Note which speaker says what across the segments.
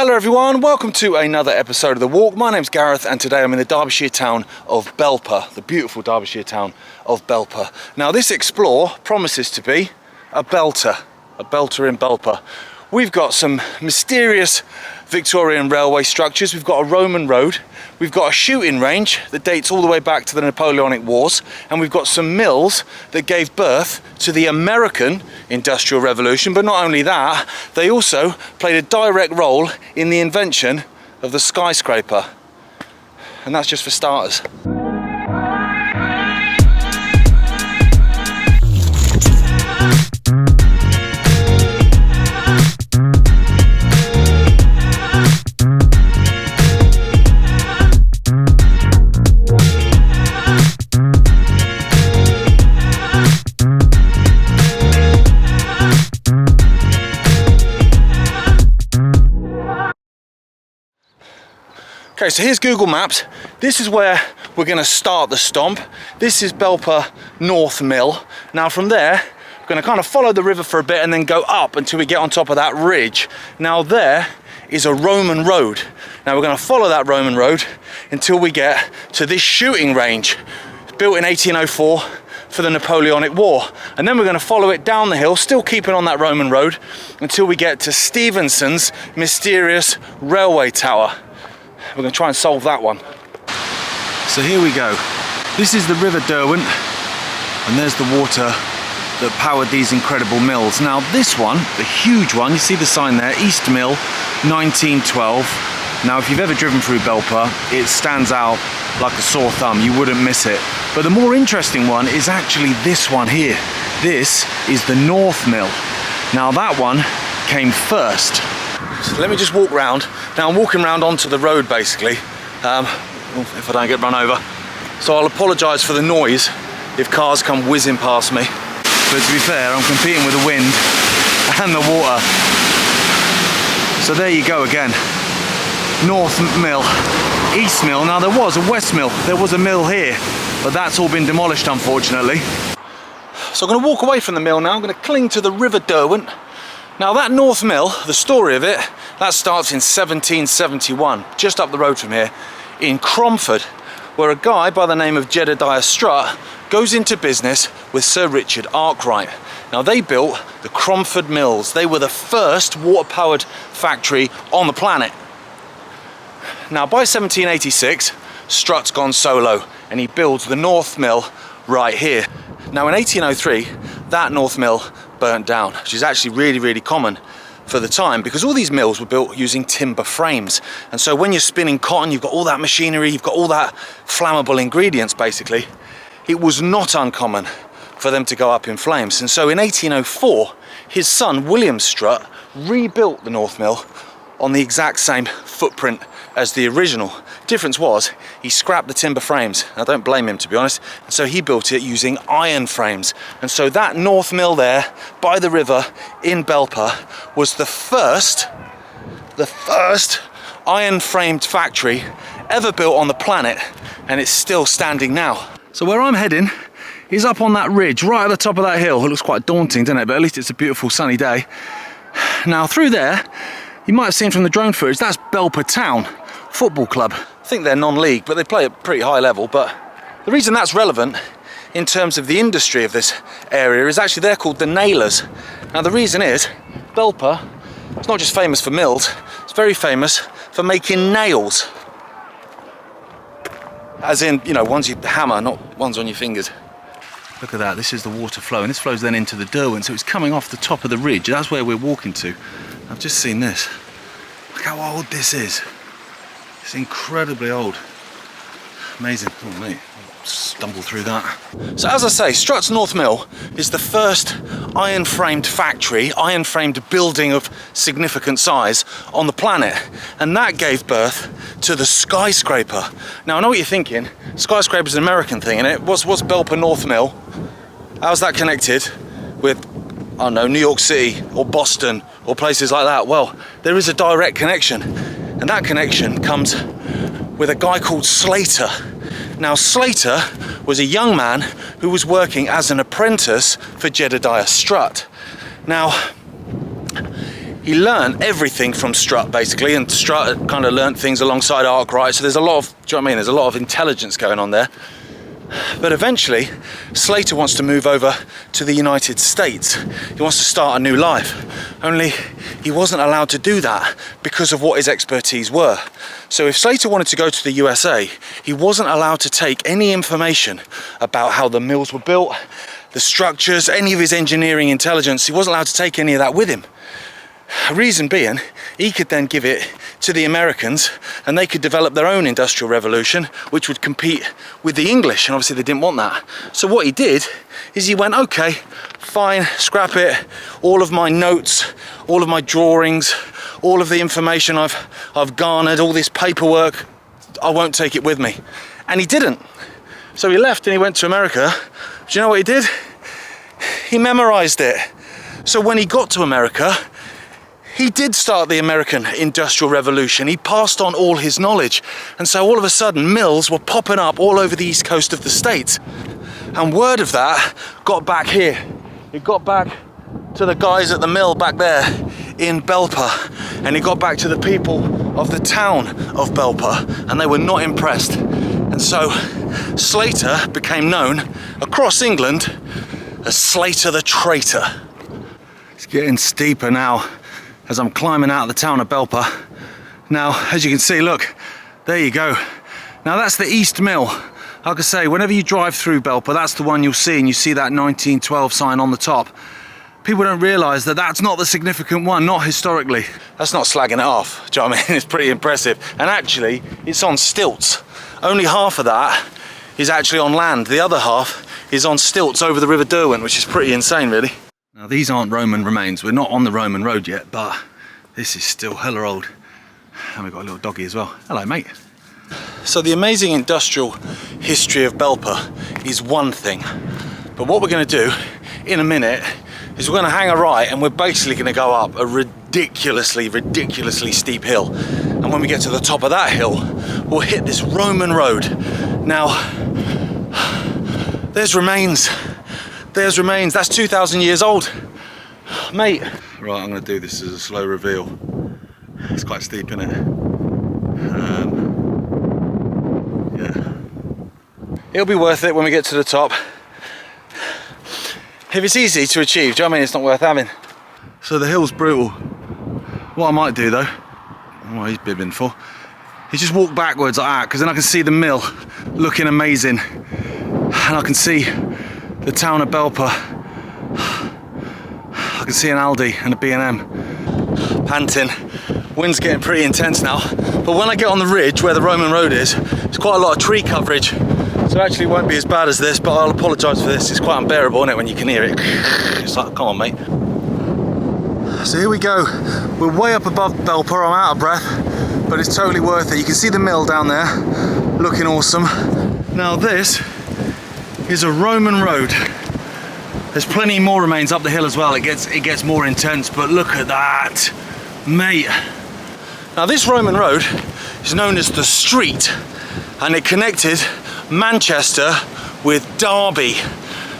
Speaker 1: Hello everyone, welcome to another episode of The Walk. My name's Gareth and today I'm in the Derbyshire town of Belper, the beautiful Derbyshire town of Belper. Now this explore promises to be a belter in Belper. We've got some mysterious Victorian railway structures, we've got a Roman road, we've got a shooting range that dates all the way back to the Napoleonic Wars, and we've got some mills that gave birth to the American Industrial Revolution. But not only that, they also played a direct role in the invention of the skyscraper. And that's just for starters. Okay, so here's Google Maps. This is where we're going to start the stomp. This is Belper North Mill. Now from there, we're going to kind of follow the river for a bit and then go up until we get on top of that ridge. Now there is a Roman road. Now we're going to follow that Roman road until we get to this shooting range, built in 1804 for the Napoleonic War. And then we're going to follow it down the hill, still keeping on that Roman road, until we get to Stephenson's mysterious railway tower. We're going to try and solve that one. So here we go. This is the River Derwent, and there's the water that powered these incredible mills. Now this one, the huge one, you see the sign there, East Mill, 1912. Now if you've ever driven through Belper, it stands out like a sore thumb, you wouldn't miss it. But the more interesting one is actually this one here. This is the North Mill. Now that one came first. So let me just walk round. Now I'm walking round onto the road basically, if I don't get run over. So I'll apologise for the noise if cars come whizzing past me. But to be fair, I'm competing with the wind and the water. So there you go again. North Mill, East Mill. Now there was a West Mill, there was a mill here, but that's all been demolished unfortunately. So I'm going to walk away from the mill now. I'm going to cling to the River Derwent. Now that North Mill, the story of it, that starts in 1771, just up the road from here, in Cromford, where a guy by the name of Jedediah Strutt goes into business with Sir Richard Arkwright. Now they built the Cromford Mills. They were the first water-powered factory on the planet. Now by 1786, Strutt's gone solo and he builds the North Mill right here. Now in 1803, that North Mill burnt down, which is actually really common for the time because all these mills were built using timber frames. And so when you're spinning cotton, you've got all that machinery, you've got all that flammable ingredients basically. It was not uncommon for them to go up in flames. And so in 1804, his son William Strutt rebuilt the North Mill on the exact same footprint as the original. Difference was he scrapped the timber frames. I don't blame him, to be honest. And so he built it using iron frames. And so that North Mill there by the river in Belper was the first iron framed factory ever built on the planet, and it's still standing now. So where I'm heading is up on that ridge right at the top of that hill. It looks quite daunting, doesn't it? But at least it's a beautiful sunny day. Now through there, you might have seen from the drone footage, that's Belper Town Football Club. I think they're non-league, but they play at pretty high level. But the reason that's relevant in terms of the industry of this area is actually they're called the Nailers. Now the reason is, Belper, it's not just famous for mills, it's very famous for making nails. As in, you know, ones you hammer, not ones on your fingers. Look at that, this is the water flow, and this flows then into the Derwent, so it's coming off the top of the ridge. That's where we're walking to. I've just seen this. Look how old this is. It's incredibly old. Amazing. Oh mate, I'll stumble through that. So as I say, Strutt's North Mill is the first iron-framed factory, iron-framed building of significant size on the planet. And that gave birth to the Skyscraper. Now I know what you're thinking. Skyscraper's an American thing, innit? What's Belper North Mill? How's that connected with, I don't know, New York City or Boston or places like that? Well, there is a direct connection, and that connection comes with a guy called Slater. Now Slater was a young man who was working as an apprentice for Jedediah Strutt. Now he learned everything from Strutt basically, and Strutt kind of learned things alongside Arkwright. So there's a lot of, do you know what I mean? There's a lot of intelligence going on there. But eventually, Slater wants to move over to the United States. He wants to start a new life. Only he wasn't allowed to do that because of what his expertise were. So if Slater wanted to go to the USA, he wasn't allowed to take any information about how the mills were built, the structures, any of his engineering intelligence. He wasn't allowed to take any of that with him. Reason being, he could then give it to the Americans and they could develop their own industrial revolution, which would compete with the English, and obviously they didn't want that. So what he did is he went, okay, fine, scrap it, all of my notes, all of my drawings, all of the information I've garnered, all this paperwork, I won't take it with me. And he didn't. So he left and he went to America. Do you know what he did? He memorized it. So when he got to America, he did start the American Industrial Revolution. He passed on all his knowledge. And so all of a sudden, mills were popping up all over the east coast of the States. And word of that got back here. It got back to the guys at the mill back there in Belper. And it got back to the people of the town of Belper. And they were not impressed. And so Slater became known across England as Slater the Traitor. It's getting steeper now as I'm climbing out of the town of Belper. Now, as you can see, look, there you go. Now that's the East Mill. Like I say, whenever you drive through Belper, that's the one you'll see, and you see that 1912 sign on the top. People don't realise that that's not the significant one, not historically. That's not slagging it off, do you know what I mean? It's pretty impressive. And actually, it's on stilts. Only half of that is actually on land. The other half is on stilts over the River Derwent, which is pretty insane, really. Now these aren't Roman remains, we're not on the Roman road yet, but this is still hella old. And we've got a little doggy as well. Hello, mate. So the amazing industrial history of Belper is one thing, but what we're going to do in a minute is we're going to hang a right and we're basically going to go up a ridiculously steep hill. And when we get to the top of that hill, we'll hit this Roman road. Now, there's remains. There's remains. That's 2,000 years old, mate. Right, I'm going to do this as a slow reveal. It's quite steep, isn't it? Yeah. It'll be worth it when we get to the top. If it's easy to achieve, do you know what I mean? It's not worth having. So the hill's brutal. What I might do though, what he's bibbing for, is just walk backwards like that, because then I can see the mill looking amazing. And I can see the town of Belper. I can see an Aldi and a B&M. Panting. Wind's getting pretty intense now. But when I get on the ridge where the Roman road is, there's quite a lot of tree coverage. So actually it won't be as bad as this, but I'll apologise for this. It's quite unbearable, isn't it, when you can hear it? It's like, come on, mate. So here we go. We're way up above Belper. I'm out of breath, but it's totally worth it. You can see the mill down there, looking awesome. Now this is a Roman road. There's plenty more remains up the hill as well. It gets more intense, but look at that, mate. Now this Roman road is known as the Street, and it connected Manchester with Derby.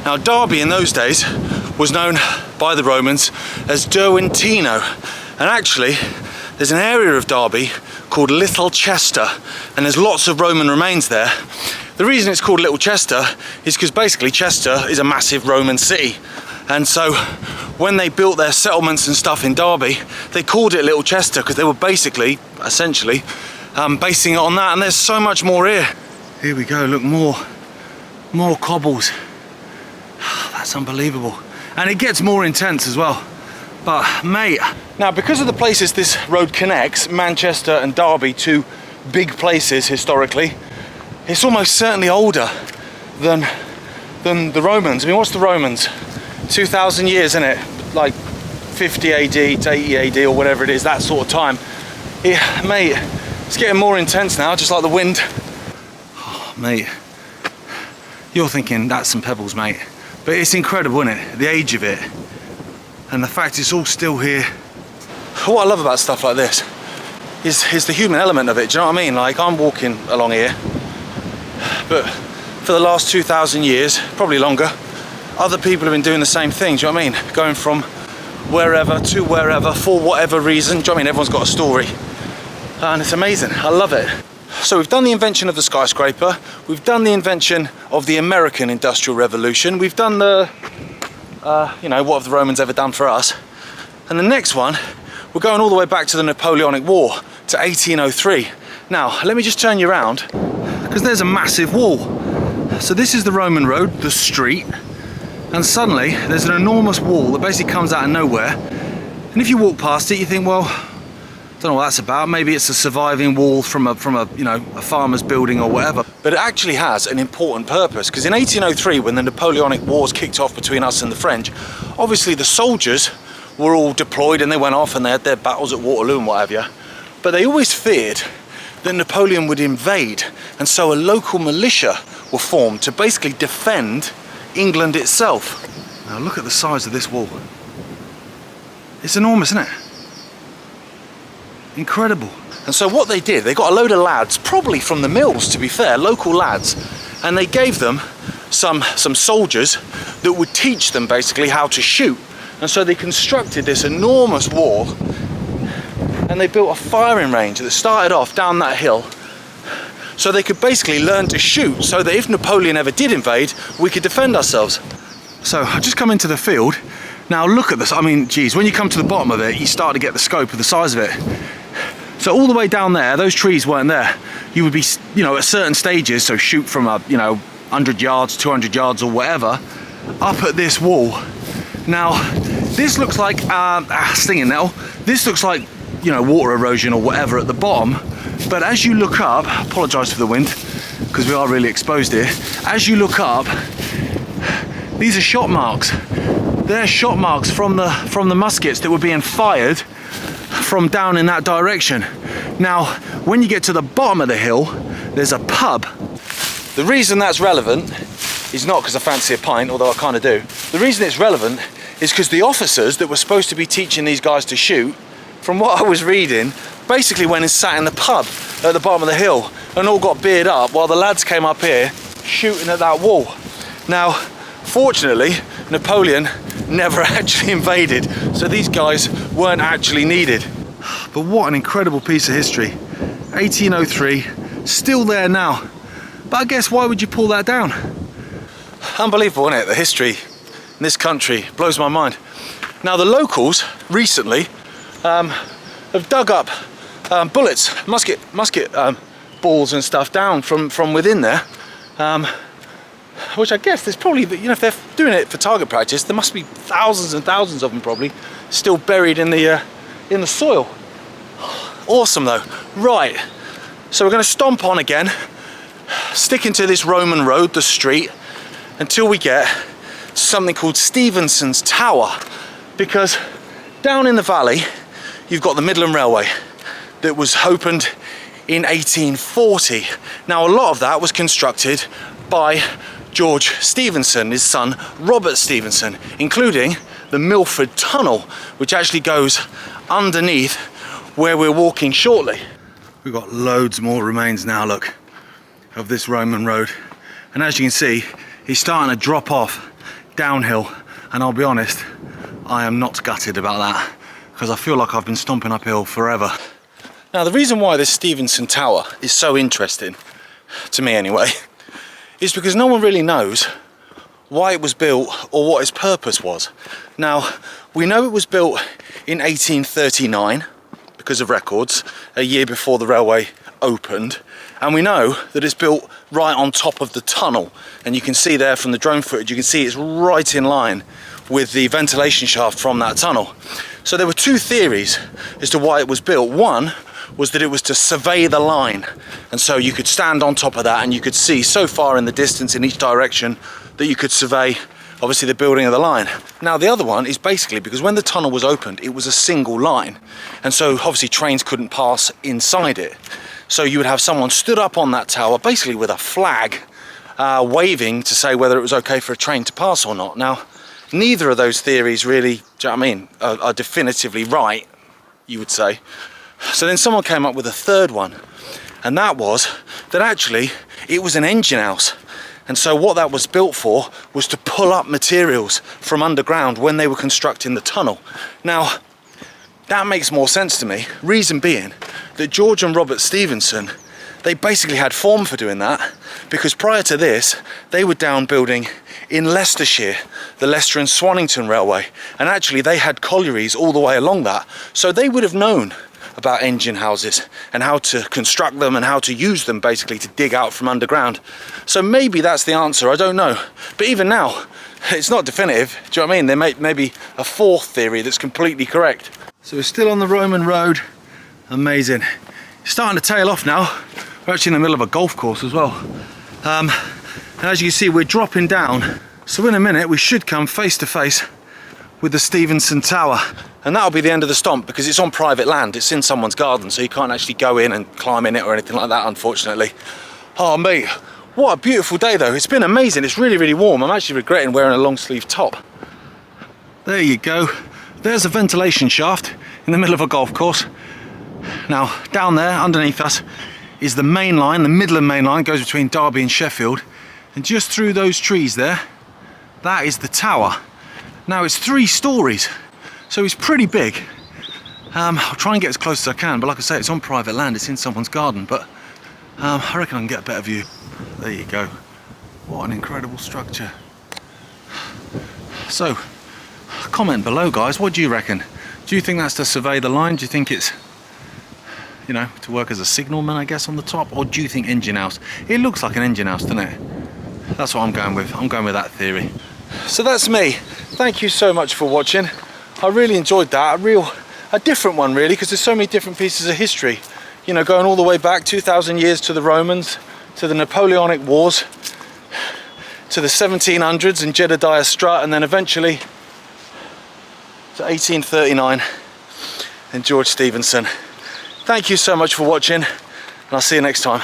Speaker 1: Now Derby in those days was known by the Romans as Derwentino, and actually there's an area of Derby called Little Chester, and there's lots of Roman remains there. The reason it's called Little Chester is because basically Chester is a massive Roman city, and so when they built their settlements and stuff in Derby, they called it Little Chester because they were basically, essentially, basing it on that. And there's so much more here. Here we go, look, more cobbles. That's unbelievable. And it gets more intense as well. But mate, now because of the places this road connects, Manchester and Derby, two big places historically, it's almost certainly older than the Romans. I mean, what's the Romans? 2,000 years, isn't it? Like 50 AD to 80 AD or whatever it is, that sort of time. Yeah, mate, it's getting more intense now, just like the wind. Oh, mate, you're thinking that's some pebbles, mate. But it's incredible, isn't it? The age of it. And the fact it's all still here. What I love about stuff like this is the human element of it, do you know what I mean? Like, I'm walking along here, but for the last 2,000 years, probably longer, other people have been doing the same thing, do you know what I mean? Going from wherever to wherever for whatever reason. Do you know what I mean? Everyone's got a story. And it's amazing, I love it. So we've done the invention of the skyscraper, we've done the invention of the American Industrial Revolution, we've done the, you know, what have the Romans ever done for us? And the next one, we're going all the way back to the Napoleonic War, to 1803. Now, let me just turn you around, because there's a massive wall. So this is the Roman road, the street, and suddenly there's an enormous wall that basically comes out of nowhere. And if you walk past it, you think, well, I don't know what that's about. Maybe it's a surviving wall from a you know, a farmer's building or whatever. But it actually has an important purpose, because in 1803, when the Napoleonic Wars kicked off between us and the French, obviously the soldiers were all deployed and they went off and they had their battles at Waterloo and what have you. But they always feared that Napoleon would invade, and so a local militia were formed to basically defend England itself. Now look at the size of this wall. It's enormous, isn't it? Incredible. And so what they did, they got a load of lads, probably from the mills to be fair, local lads, and they gave them some soldiers that would teach them basically how to shoot. And so they constructed this enormous wall, and they built a firing range that started off down that hill, so they could basically learn to shoot, so that if Napoleon ever did invade, we could defend ourselves. So I've just come into the field. Now look at this, I mean, geez, when you come to the bottom of it, you start to get the scope of the size of it. So all the way down there, those trees weren't there. You would be, you know, at certain stages, so shoot from a, you know, 100 yards, 200 yards or whatever, up at this wall. Now, this looks like, stinging nettle, this looks like, you know, water erosion or whatever at the bottom. But as you look up, I apologise for the wind, because we are really exposed here. As you look up, these are shot marks. They're shot marks from the muskets that were being fired from down in that direction. Now, when you get to the bottom of the hill, there's a pub. The reason that's relevant is not because I fancy a pint, although I kind of do. The reason it's relevant is because the officers that were supposed to be teaching these guys to shoot, from what I was reading, basically went and sat in the pub at the bottom of the hill and all got beard up while the lads came up here shooting at that wall. Now, fortunately, Napoleon never actually invaded, so these guys weren't actually needed. But what an incredible piece of history. 1803, still there now. But I guess, why would you pull that down? Unbelievable, isn't it? The history in this country blows my mind. Now the locals recently have dug up bullets, musket balls and stuff down from within there. Which I guess there's probably, you know, if they're doing it for target practice, there must be thousands and thousands of them probably still buried in the soil. Awesome though. Right, so we're going to stomp on again, sticking to this Roman road, the street, until we get something called Stephenson's Tower, because down in the valley you've got the Midland Railway that was opened in 1840. Now a lot of that was constructed by George Stephenson, his son Robert Stephenson, including the Milford tunnel, which actually goes underneath where we're walking shortly. We've got loads more remains now, look, of this Roman road, and as you can see, it's starting to drop off downhill, and I'll be honest, I am not gutted about that, because I feel like I've been stomping uphill forever. Now the reason why this Stephenson Tower is so interesting, to me anyway, is because no one really knows why it was built or what its purpose was. Now, we know it was built in 1839 because of records, a year before the railway opened, and we know that it's built right on top of the tunnel, and you can see there from the drone footage, you can see it's right in line with the ventilation shaft from that tunnel. So there were two theories as to why it was built. One was that it was to survey the line, and so you could stand on top of that and you could see so far in the distance in each direction that you could survey obviously the building of the line. Now the other one is basically because when the tunnel was opened it was a single line, and so obviously trains couldn't pass inside it, so you would have someone stood up on that tower basically with a flag waving to say whether it was okay for a train to pass or not. Now neither of those theories really, do you know what I mean, are definitively right, you would say. So then someone came up with a third one, and that was that actually it was an engine house. And so what that was built for was to pull up materials from underground when they were constructing the tunnel. Now, that makes more sense to me. Reason being that George and Robert Stephenson, they basically had form for doing that, because prior to this, they were down building in Leicestershire, the Leicester and Swannington Railway. And actually they had collieries all the way along that. So they would have known about engine houses and how to construct them and how to use them basically to dig out from underground. So maybe that's the answer, I don't know. But even now, it's not definitive. Do you know what I mean? There may be a fourth theory that's completely correct. So we're still on the Roman road. Amazing. It's starting to tail off now. We're actually in the middle of a golf course as well. And as you can see, we're dropping down. So in a minute, we should come face to face with the Stevenson Tower. And that'll be the end of the stomp, because it's on private land. It's in someone's garden, so you can't actually go in and climb in it or anything like that, unfortunately. Oh, mate, what a beautiful day though. It's been amazing. It's really, really warm. I'm actually regretting wearing a long sleeve top. There you go. There's a ventilation shaft in the middle of a golf course. Now, down there, underneath us, is the main line, the Midland main line, goes between Derby and Sheffield. And just through those trees there, that is the tower. Now, it's 3 stories, so it's pretty big. I'll try and get as close as I can, but like I say, it's on private land, it's in someone's garden, but I reckon I can get a better view. There you go. What an incredible structure. So, comment below, guys, what do you reckon? Do you think that's to survey the line? Do you think it's, you know, to work as a signalman, I guess, on the top? Or do you think engine house? It looks like an engine house, doesn't it? That's what I'm going with. I'm going with that theory. So that's me. Thank you so much for watching. I really enjoyed that. A different one, really, because there's so many different pieces of history. You know, going all the way back 2,000 years to the Romans, to the Napoleonic Wars, to the 1700s and Jedediah Strutt, and then eventually to 1839 and George Stephenson. Thank you so much for watching, and I'll see you next time.